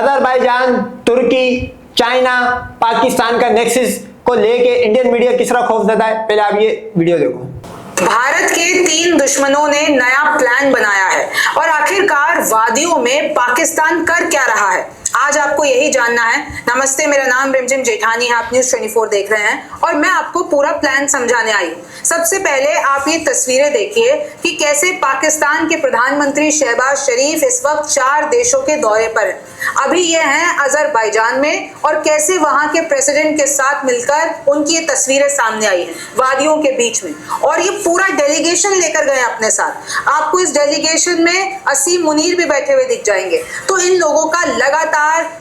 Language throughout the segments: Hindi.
अजरबैजान, तुर्की, चाइना, पाकिस्तान का नेक्सस को लेके इंडियन मीडिया किस तरह खौफजदा है, पहले आप ये वीडियो देखो। भारत के 3 दुश्मनों ने नया प्लान बनाया है और आखिरकार वादियों में पाकिस्तान कर क्या रहा है, आज आपको यही जानना है। नमस्ते, मेरा नाम रिमझिम जेठानी है, आप न्यूज़ 24 देख रहे हैं और मैं आपको पूरा प्लान समझाने आई हूँ। सबसे पहले आप ये तस्वीरें देखिए कि कैसे पाकिस्तान के प्रधानमंत्री शहबाज शरीफ इस वक्त 4 देशों के दौरे पर हैं। अभी ये हैं अजरबैजान में और कैसे वहां के प्रेसिडेंट के साथ मिलकर उनकी ये तस्वीरें सामने आई हैं वादियों के बीच में, और ये पूरा डेलीगेशन लेकर गए अपने साथ। आपको इस डेलीगेशन में असीम मुनीर भी बैठे हुए दिख जाएंगे। तो इन लोगों का लगातार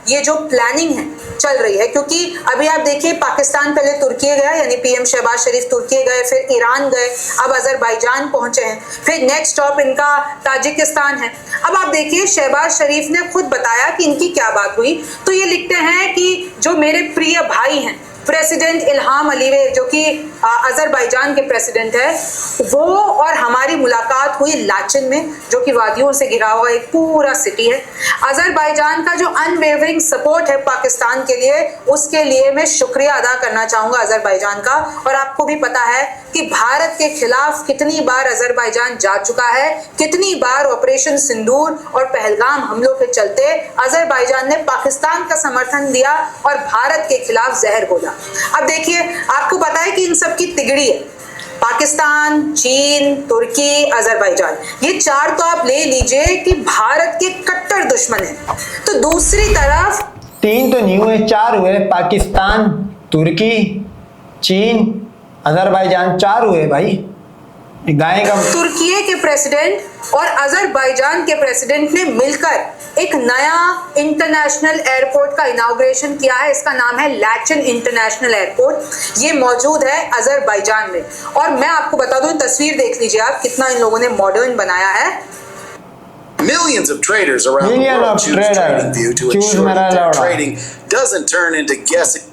ये जो प्लानिंग है चल रही है, क्योंकि अभी आप देखिए पाकिस्तान पहले तुर्की गया, यानी पीएम शहबाज शरीफ तुर्की गए, फिर ईरान गए, अब अजरबैजान पहुंचे हैं, फिर नेक्स्ट स्टॉप इनका ताजिकिस्तान है। अब आप देखिए शहबाज शरीफ ने खुद बताया कि इनकी क्या बात हुई। तो ये लिखते हैं कि जो मेरे प्रिय भाई हैं प्रेसिडेंट इल्हाम अलीव, जो कि अजरबैजान के प्रेसिडेंट है, वो और हमारी मुलाकात हुई लाचिन में, जो कि वादियों से घिरा हुआ एक पूरा सिटी है। अजरबैजान का जो अनवेवरिंग सपोर्ट है पाकिस्तान के लिए, उसके लिए मैं शुक्रिया अदा करना चाहूंगा अजरबैजान का। और आपको भी पता है कि भारत के खिलाफ कितनी बार अजरबैजान जा चुका है, कितनी बार ऑपरेशन सिंदूर और पहलगाम हमलों के चलते अजरबैजान ने पाकिस्तान का समर्थन दिया और भारत के खिलाफ जहर घोला। अब देखिए, आपको पता है कि इन सब की तिगड़ी है पाकिस्तान, चीन, तुर्की, अजरबैजान, ये 4 तो आप ले लीजिए कि भारत के कट्टर दुश्मन है। तो दूसरी तरफ 3 तो नहीं हुए, 4 हुए। पाकिस्तान, तुर्की, चीन, अजरबैजान, 4 हुए भाई। गाय का तुर्की के प्रेसिडेंट और अजरबैजान के प्रेसिडेंट ने मिलकर एक नया इंटरनेशनल एयरपोर्ट का इनॉग्रेशन किया है। इसका नाम है लाचिन इंटरनेशनल एयरपोर्ट। ये मौजूद है अजरबैजान में। और मैं आपको बता दूं, तस्वीर देख लीजिए आप, कितना इन लोगों ने मॉडर्न बनाया है। Millions of traders around the world choose TradingView to ensure that their trading doesn't turn into guessing.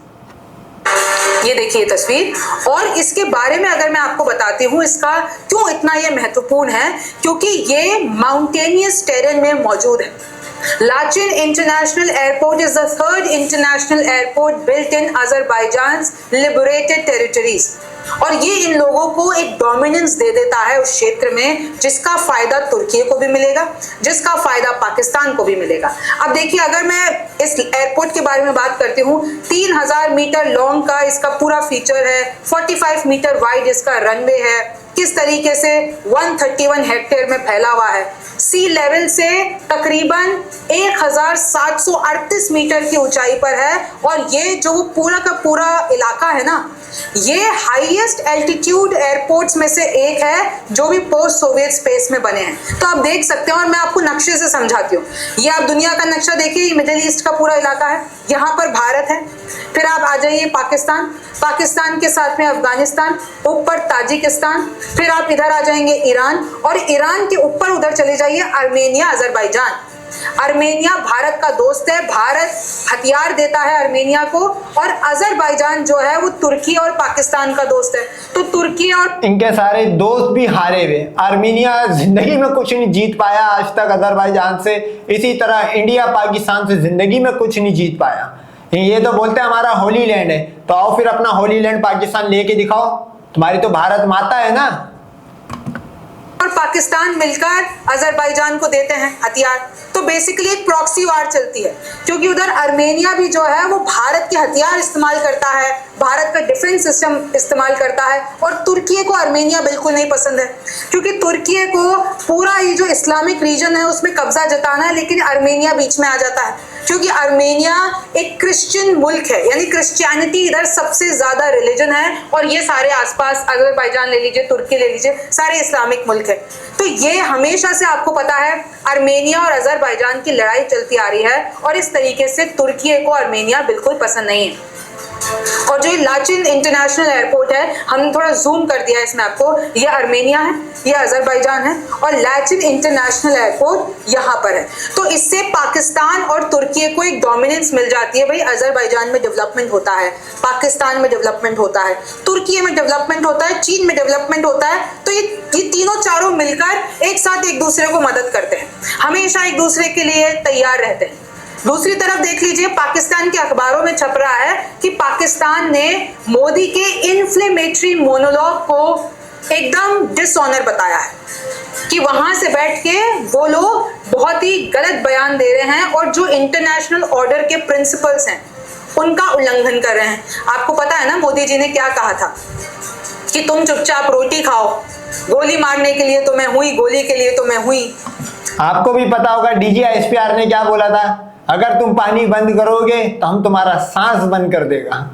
ये देखिए तस्वीर। और इसके बारे में अगर मैं आपको बताती हूँ, इसका क्यों इतना ये महत्वपूर्ण है, क्योंकि ये माउंटेनियस टेरेन में मौजूद है। Lachin international airport is the 3rd international airport built in Azerbaijan's liberated territories. और ये इन लोगों को एक डोमिनेंस दे देता है उस क्षेत्र में, जिसका फायदा तुर्की को भी मिलेगा, जिसका फायदा पाकिस्तान को भी मिलेगा। अब देखिए, अगर मैं इस एयरपोर्ट के बारे में बात करती हूँ, 3000 मीटर लॉन्ग का इसका पूरा फीचर है, 45 मीटर वाइड इसका रनवे है, किस तरीके से 131 हेक्टेयर में फैला हुआ है, सी लेवल से तकरीबन 1738 मीटर की ऊंचाई पर है। और ये जो पूरा का पूरा इलाका है ना, ये हाईएस्ट एल्टीट्यूड एयरपोर्ट्स में से एक है जो भी पोस्ट सोवियत स्पेस में बने हैं। तो आप देख सकते हैं, और मैं आपको नक्शे से समझाती हूँ। ये आप दुनिया का नक्शा देखिए, ये मिडिल ईस्ट का पूरा इलाका है, यहाँ पर भारत है, फिर आप आ जाइए पाकिस्तान, पाकिस्तान के साथ में अफगानिस्तान, ऊपर ताजिकिस्तान, फिर आप इधर आ जाएंगे ईरान, और ईरान के ऊपर उधर चले जाइए आर्मेनिया, अजरबैजान। आर्मेनिया भारत का दोस्त है, भारत हथियार देता है आर्मेनिया को, और अजरबैजान जो है वो तुर्की और पाकिस्तान का दोस्त है। तो तुर्की और इनके सारे दोस्त भी हारे हुए। आर्मेनिया जिंदगी में कुछ नहीं जीत पाया आज तक अजरबैजान से, इसी तरह इंडिया पाकिस्तान से जिंदगी में कुछ नहीं जीत पाया। ये तो बोलते हैं हमारा होली लैंड है, तो आओ फिर अपना होली लैंड पाकिस्तान लेके दिखाओ, तुम्हारी तो भारत माता है ना। और पाकिस्तान मिलकर अजरबैजान को देते हैं हथियार। तो बेसिकली एक प्रॉक्सी वार चलती है, क्योंकि उधर आर्मेनिया भी जो है वो भारत के हथियार इस्तेमाल करता है, भारत का डिफेंस सिस्टम इस्तेमाल करता है। और तुर्की को आर्मेनिया बिल्कुल नहीं पसंद है, क्योंकि तुर्की को पूरा ये जो इस्लामिक रीजन है उसमें कब्जा जताना है, लेकिन आर्मेनिया बीच में आ जाता है, क्योंकि आर्मेनिया एक क्रिश्चियन मुल्क है, यानी क्रिश्चियनिटी इधर सबसे ज्यादा रिलीजन है, और ये सारे आसपास अजरबैजान ले लीजिए, तुर्की ले लीजिए, सारे इस्लामिक मुल्क है। तो ये हमेशा से आपको पता है आर्मेनिया और अजरबैजान की लड़ाई चलती आ रही है, और इस तरीके से तुर्की को आर्मेनिया बिल्कुल पसंद नहीं है। और जो लाचिन इंटरनेशनल एयरपोर्ट है, हमने थोड़ा जूम कर दिया इसमें आपको, ये आर्मेनिया है, ये अजरबैजान है, और लाचिन इंटरनेशनल एयरपोर्ट यहाँ पर है। तो इससे पाकिस्तान और तुर्की को एक डोमिनेंस मिल जाती है। भाई अजरबैजान में डेवलपमेंट होता है, पाकिस्तान में डेवलपमेंट होता है, तुर्की में डेवलपमेंट होता है, चीन में डेवलपमेंट होता है। तो ये तीनों चारों मिलकर एक साथ एक दूसरे को मदद करते हैं, हमेशा एक दूसरे के लिए तैयार रहते हैं। दूसरी तरफ देख लीजिए, पाकिस्तान के अखबारों में छप रहा है कि पाकिस्तान ने मोदी के इन्फ्लेमेटरी मोनोलॉग को एकदम डिसऑनर बताया है, कि वहां से बैठ के वो लोग बहुत ही गलत बयान दे रहे हैं और जो इंटरनेशनल ऑर्डर के प्रिंसिपल्स हैं उनका उल्लंघन कर रहे हैं। आपको पता है ना मोदी जी ने क्या कहा था, कि तुम चुपचाप रोटी खाओ, गोली मारने के लिए तो मैं हुई, गोली के लिए तो मैं हुई। आपको भी पता होगा DGISPR ने क्या बोला था, अगर तुम पानी बंद करोगे तो हम तुम्हारा सांस बंद कर देगा।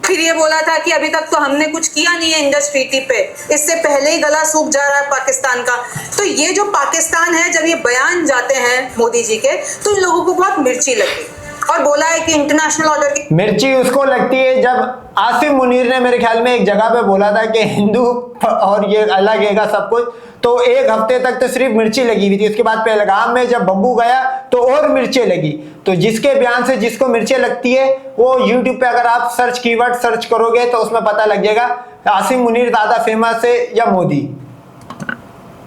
फिर ये बोला था कि अभी तक तो हमने कुछ किया नहीं है इंडस ट्रीटी पे, इससे पहले ही गला सूख जा रहा है पाकिस्तान का। तो ये जो पाकिस्तान है, जब ये बयान जाते हैं मोदी जी के, तो इन लोगों को बहुत मिर्ची लगी और बोला है कि इंटरनेशनल ऑर्डर की मिर्ची उसको लगती है जब आसिम मुनीर ने मेरे ख्याल में एक जगह पे बोला था कि हिंदू और ये अलग है सब कुछ, तो एक हफ्ते तक तो सिर्फ मिर्ची लगी हुई थी। उसके बाद पहलगाम में जब बम्बू गया तो और मिर्चें लगी। तो जिसके बयान से जिसको मिर्चें लगती है वो यूट्यूब पे अगर आप कीवर्ड सर्च करोगे तो उसमें पता लग जाएगा आसिम मुनीर ज्यादा फेमस है या मोदी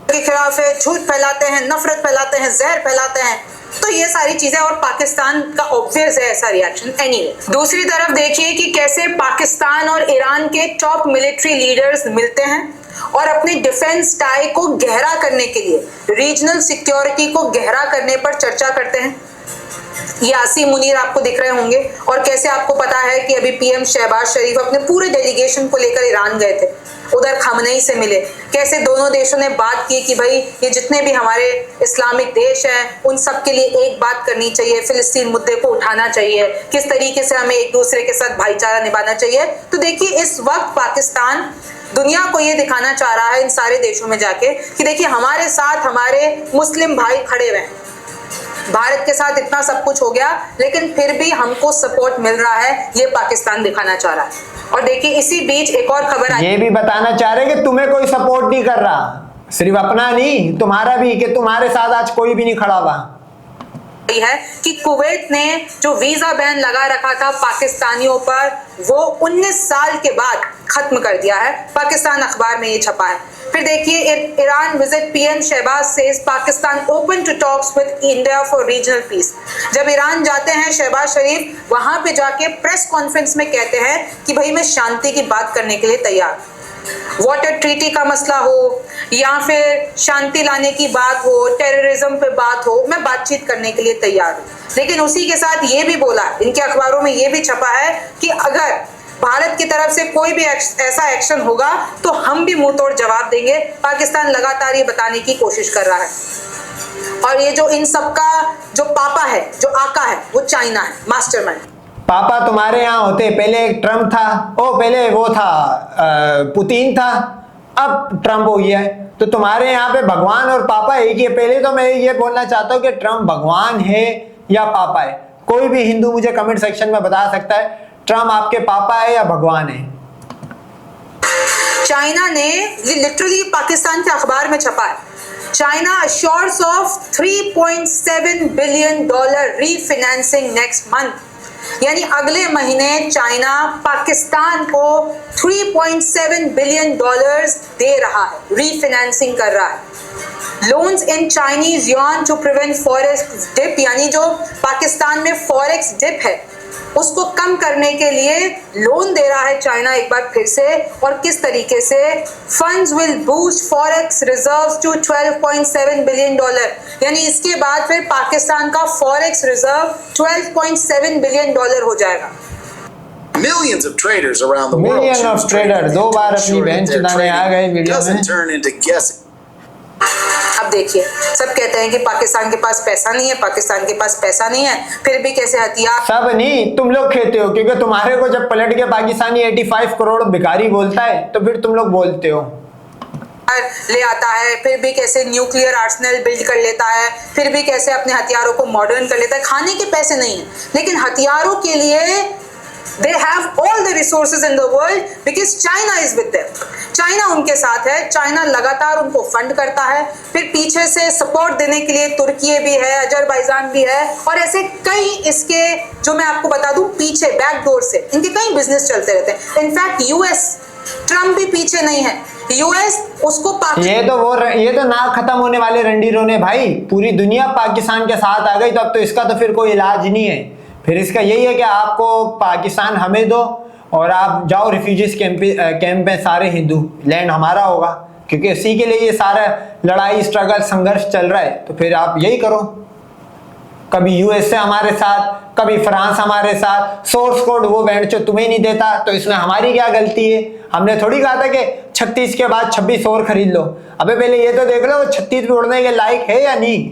के खिलाफ है, झूठ फैलाते हैं, नफरत फैलाते हैं, जहर फैलाते हैं। तो ये सारी चीजें, और पाकिस्तान का ऑब्वियस है ऐसा रिएक्शन। एनीवे, दूसरी तरफ देखिए कि कैसे पाकिस्तान और ईरान के टॉप मिलिट्री लीडर्स मिलते हैं और अपने डिफेंस टाई को गहरा करने के लिए, रीजनल सिक्योरिटी को गहरा करने पर चर्चा करते हैं। ये आसिम मुनीर आपको दिख रहे होंगे, और कैसे आपको पता है कि अभी पीएम शहबाज शरीफ अपने पूरे डेलीगेशन को लेकर ईरान गए थे, उधर खमनेई से मिले। कैसे दोनों देशों ने बात की कि भाई ये जितने भी हमारे इस्लामिक देश हैं उन सब के लिए एक बात करनी चाहिए, फिलिस्तीन मुद्दे को उठाना चाहिए, किस तरीके से हमें एक दूसरे के साथ भाईचारा निभाना चाहिए। तो देखिए, इस वक्त पाकिस्तान दुनिया को ये दिखाना चाह रहा है इन सारे देशों में जाके कि देखिए हमारे साथ हमारे मुस्लिम भाई खड़े हुए हैं। भारत के साथ इतना सब कुछ हो गया लेकिन फिर भी हमको सपोर्ट मिल रहा है, ये पाकिस्तान दिखाना चाह रहा है। और देखिए इसी बीच एक और खबर आई, ये भी बताना चाह रहे कि तुम्हें कोई सपोर्ट नहीं कर रहा, सिर्फ अपना नहीं तुम्हारा भी, कि तुम्हारे साथ आज कोई भी नहीं खड़ा हुआ है कि कुवैत ने जो वीजा बैन लगा रखा था पाकिस्तानियों पर, वो 19 साल के बाद खत्म कर दिया है। पाकिस्तान अखबार में ये छपा है। फिर देखिए, Iran visit PM Shahbaz says Pakistan open to talks with India for regional peace. जब ईरान जाते हैं शहबाज शरीफ, वहां पे जाके प्रेस कॉन्फ्रेंस में कहते हैं कि भाई मैं शांति की बात करने के लिए तैयार, वाटर ट्रीटी का मसला हो या फिर शांति लाने की बात हो, टेररिज्म पे बात हो, मैं बातचीत करने के लिए तैयार हूँ। लेकिन उसी के साथ ये भी बोला, इनके अखबारों में ये भी छपा है कि अगर भारत की तरफ से कोई भी ऐसा एक्शन होगा तो हम भी मुंह तोड़ जवाब देंगे। पाकिस्तान लगातार ये बताने की कोशिश कर रहा है। और ये जो इन सबका जो पापा है, जो आका है, वो चाइना है, मास्टरमाइंड। पापा तुम्हारे यहाँ होते, पहले एक ट्रम्प था, पहले वो था पुतिन था, अब ट्रम्प हो गया है। तो तुम्हारे यहाँ पे भगवान और पापा एक ही है। पहले तो मैं ये बोलना चाहता हूँ कि ट्रम्प भगवान है या पापा है। कोई भी हिंदू मुझे कमेंट सेक्शन में बता सकता है ट्रम्प आपके पापा है या भगवान है। चाइना ने, ये लिटरली पाकिस्तान के अखबार में छपा है, China assures of $3.7 billion refinancing next month. यानी अगले महीने चाइना पाकिस्तान को $3.7 बिलियन दे रहा है, रीफाइनेंसिंग कर रहा है। Loans in Chinese yuan to prevent forex dip, यानी जो पाकिस्तान में फॉरेक्स डिप है उसको कम करने के लिए लोन दे रहा है चाइना एक बार फिर से। और किस तरीके से, funds will boost forex reserves to $12.7 billion. यानी इसके बाद फिर पाकिस्तान का फॉरेक्स रिजर्व $12.7 बिलियन हो जाएगा। Millions of traders around the world Millions of choose trading traders, view दो to बार अपनी ensure बहन that their चुनाने आ गए trading वीडियो में। doesn't turn into guessing. अब देखिए, सब कहते हैं कि पाकिस्तान के पास पैसा नहीं है, पाकिस्तान के पास पैसा नहीं है, फिर भी कैसे हथियार। सब नहीं, तुम लोग कहते हो, क्योंकि तुम्हारे को जब पलट के पाकिस्तानी 85 करोड़ भिखारी बोलता है तो फिर तुम लोग बोलते हो। ले आता है, फिर भी कैसे न्यूक्लियर आर्सेनल बिल्ड कर लेता है, फिर भी कैसे अपने हथियारों को मॉडर्न कर लेता है। खाने के पैसे नहीं है, लेकिन हथियारों के लिए they have all the resources in the world because China is with them. China उनके साथ है, चाइना लगातार उनको फंड करता है, फिर पीछे से सपोर्ट देने के लिए तुर्की भी है, अजरबैजान भी है, और ऐसे कई इसके, जो मैं आपको बता दूं, पीछे बैकडोर से इनके कई बिजनेस चलते रहते हैं। इनफैक्ट यूएस, ट्रम्प भी पीछे नहीं है। यूएस उसको ये तो ना खत्म होने वाले रणडीरों ने भाई, पूरी दुनिया पाकिस्तान के साथ आ गई, तो अब तो इसका तो फिर कोई इलाज नहीं है। फिर इसका यही है कि आपको पाकिस्तान हमें दो और आप जाओ रिफ्यूजीज कैंप में, सारे हिंदू, लैंड हमारा होगा, क्योंकि इसी के लिए ये सारा लड़ाई, स्ट्रगल, संघर्ष चल रहा है। तो फिर आप यही करो, कभी यूएसए हमारे साथ, कभी फ्रांस हमारे साथ, सोर्स कोड वो बैंड जो तुम्हें नहीं देता, तो इसमें हमारी क्या गलती है? हमने थोड़ी कहा था कि 36 के बाद 26 और खरीद लो। अबे पहले ये तो देख लो 36 पे उड़ने के लायक है या नहीं।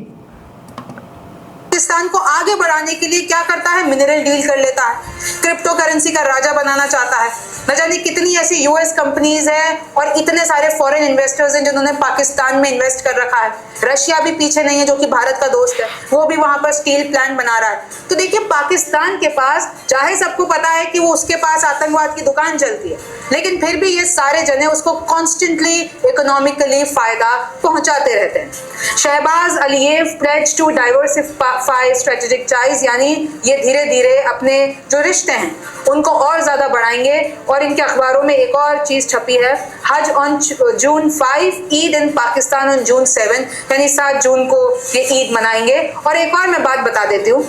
पाकिस्तान को आगे बढ़ाने के लिए क्या करता है? मिनरल डील कर लेता है, क्रिप्टो करेंसी का राजा बनाना चाहता है। न जाने कितनी ऐसी यूएस कंपनीज हैं और इतने सारे फॉरेन इन्वेस्टर्स हैं जिन्होंने पाकिस्तान में इन्वेस्ट कर रखा है। रशिया भी पीछे नहीं है, जो कि भारत का दोस्त है, वो भी वहां पर स्टील प्लांट बना रहा है। तो देखिए, पाकिस्तान के पास, चाहे सबको पता है कि वो उसके पास आतंकवाद की दुकान चलती है, लेकिन फिर भी ये सारे जने उसको कॉन्स्टेंटली इकोनॉमिकली फायदा पहुंचाते रहते हैं। Shahbaz Aliyev pledge to diversify strategic ties, यानी ये धीरे धीरे अपने जो रिश्ते हैं उनको और ज्यादा बढ़ाएंगे। और इनके अखबारों में एक और चीज छपी है, हज on June 5, Eid in Pakistan on June 7, यानी 7 जून को ये ईद मनाएंगे। और एक और मैं बात बता देती हूँ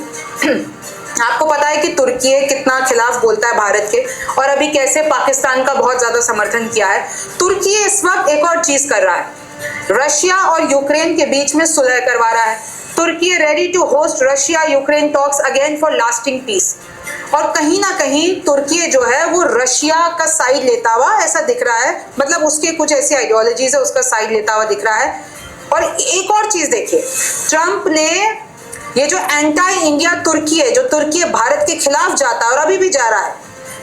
आपको पता है कि तुर्की कितना खिलाफ बोलता है भारत के, और अभी कैसे पाकिस्तान का बहुत ज्यादा समर्थन किया है। तुर्की इस वक्त एक और चीज कर रहा है, रशिया और यूक्रेन के बीच में सुलह करवा रहा है। Turkey ready to host Russia Ukraine talks again for lasting peace. और कहीं ना कहीं तुर्की जो है वो रशिया का साइड लेता हुआ ऐसा दिख रहा है, मतलब उसके कुछ ऐसी आइडियोलॉजीज है, उसका साइड लेता हुआ दिख रहा है। और एक और चीज देखिए, ट्रंप ने ये जो एंटी इंडिया तुर्की है, जो तुर्की भारत के खिलाफ जाता है और अभी भी जा रहा है,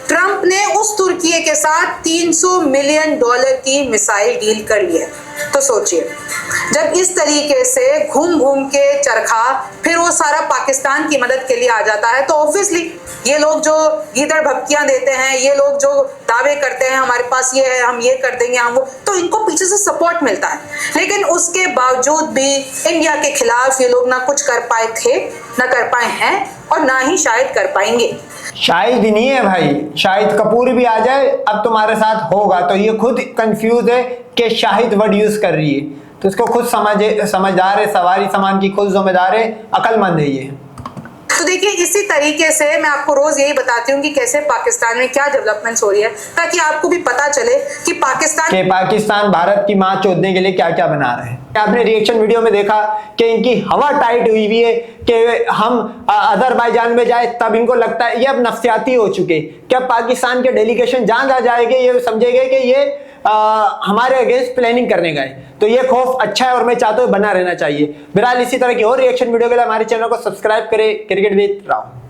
ट्रंप ने उस तुर्की के साथ $300 मिलियन की मिसाइल डील कर ली है। तो सोचिए, जब इस तरीके से घूम घूम के चरखा फिर वो सारा पाकिस्तान की मदद के लिए आ जाता है, तो ऑब्वियसली ये लोग जो गीदड़ भपकियां देते हैं, ये लोग जो दावे करते हैं हमारे पास ये है, हम ये कर देंगे, हम वो, तो इनको पीछे से सपोर्ट मिलता है। लेकिन उसके बावजूद भी इंडिया के खिलाफ ये लोग ना कुछ कर पाए थे, ना कर पाए हैं, और ना ही शायद कर पाएंगे। शायद ही नहीं है भाई, शायद कपूर भी आ जाए अब तुम्हारे साथ होगा। तो ये खुद कंफ्यूज है कि शाहिद वर्ड यूज कर रही है, तो इसको खुद समझदार है, सवारी सामान की खुद जिम्मेदार है, अकलमंद है ये। तो देखिए, इसी तरीके से मैं आपको रोज यही बताती हूँ कि कैसे पाकिस्तान में क्या डेवलपमेंट्स हो रही है, ताकि आपको भी पता चले कि पाकिस्तान भारत की मां चोदने के लिए क्या क्या बना रहे हैं। आपने रिएक्शन वीडियो में देखा कि इनकी हवा टाइट हुई हुई है कि हम अजरबैजान में जाए, तब इनको लगता है ये अब नफ्सियाती हो चुके, क्या पाकिस्तान के डेलीगेशन जहां जाएंगे ये समझेंगे कि ये हमारे अगेंस्ट प्लानिंग करने गए। तो ये खौफ अच्छा है और मैं चाहता हूँ बना रहना चाहिए। बहरहाल इसी तरह की और रिएक्शन वीडियो के लिए हमारे चैनल को सब्सक्राइब करें। Cricket with Rao.